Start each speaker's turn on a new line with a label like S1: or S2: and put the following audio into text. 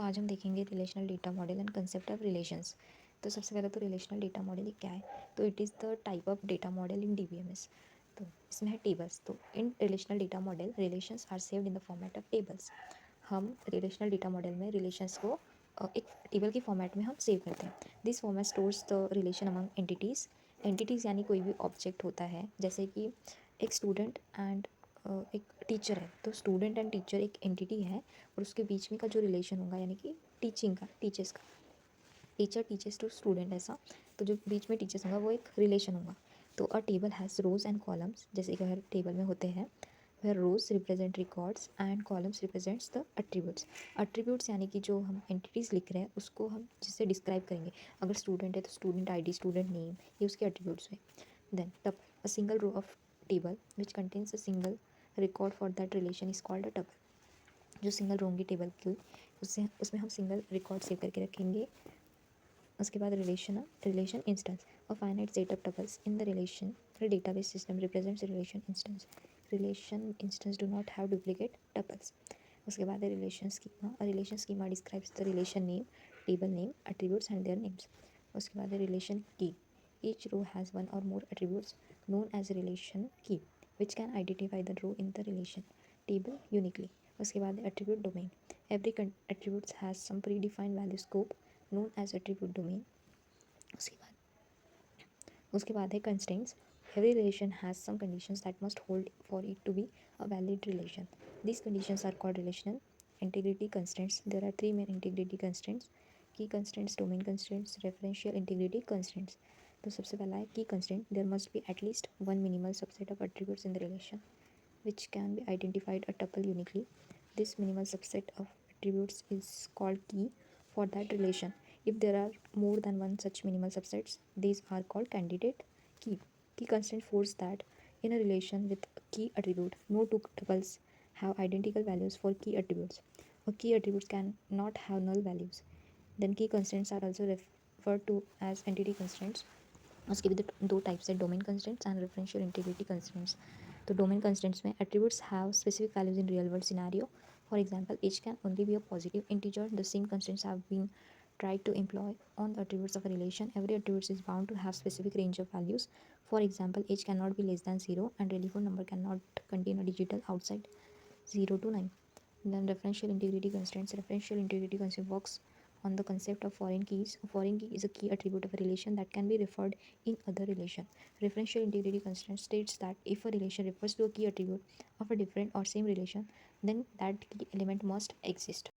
S1: आज हम देखेंगे relational data model and concept of relations. तो सबसे पहले तो रिलेशनल डेटा मॉडल क्या है? तो it is the type of data model in DBMS. तो इसमें है टेबल्स। तो in relational data model relations are saved in the format of tables. हम रिलेशनल डेटा मॉडल में रिलेशंस को एक टेबल के फॉर्मेट में हम सेव करते हैं। This format stores the relation among entities. Entities यानी कोई भी ऑब्जेक्ट होता है, जैसे कि एक स्टूडेंट एंड एक टीचर है। तो स्टूडेंट एंड टीचर एक एंटिटी है और उसके बीच में का जो रिलेशन होगा, यानी कि टीचिंग का, टीचर्स का, टीचर टीचर्स टू स्टूडेंट, ऐसा। तो जो बीच में टीचर्स होगा वो एक रिलेशन होगा। तो a table has rows and columns, जैसे कि हर टेबल में होते हैं। Where rows represent records and columns represents the attributes. Attributes यानी कि जो हम एंटिटीज़ लिख रहे हैं उसको हम जिससे डिस्क्राइब करेंगे। अगर स्टूडेंट है तो स्टूडेंट आईडी, स्टूडेंट नेम, ये उसके एट्रीब्यूट्स हैं। Then tuple, a single row of table which contains a single record for that relation is called a tuple. जो सिंगल रो होंगी टेबल की, उससे उसमें हम सिंगल रिकॉर्ड सेव करके रखेंगे। उसके बाद relation instance, a finite set of tuples in the relation database system represents relation instance. Relation instance do not have duplicate tuples. उसके बाद है relation schema, a relation schema describes the relation name, table name, attributes and their names. उसके बाद है relation की, each row has one और मोर attributes known as relation key which can identify the row in the relation table uniquely. उसके बाद attribute domain, every attribute has some predefined value scope known as attribute domain. उसके बाद है constraints, every relation has some conditions that must hold for it to be a valid relation. These conditions are called relational integrity constraints. There are three main integrity constraints: key constraints, domain constraints, referential integrity constraints. तो सबसे पहला है key constraint, there must be at least one minimal subset of attributes in the relation which can be identified a tuple uniquely. This minimal subset of attributes is called key for that relation. If there are more than one such minimal subsets, these are called candidate key. Key constraint force that in a relation with a key attribute, no two tuples have identical values for key attributes. A key attributes cannot have null values. Then key constraints are also referred to as entity constraints. उसके भी दो types है, domain constraints and referential integrity constraints. तो domain constraints में attributes have specific values in real world scenario. For example, each can only be a positive integer. The same constraints have been tried to employ on the attributes of a relation. Every attribute is bound to have specific range of values. For example, age cannot be less than 0 and telephone number cannot contain a digital outside 0 to 9. Then referential integrity constraints. Referential integrity constraint works on the concept of foreign keys. A foreign key is a key attribute of a relation that can be referred in other relation. Referential integrity constraint states that if a relation refers to a key attribute of a different or same relation, then that key element must exist.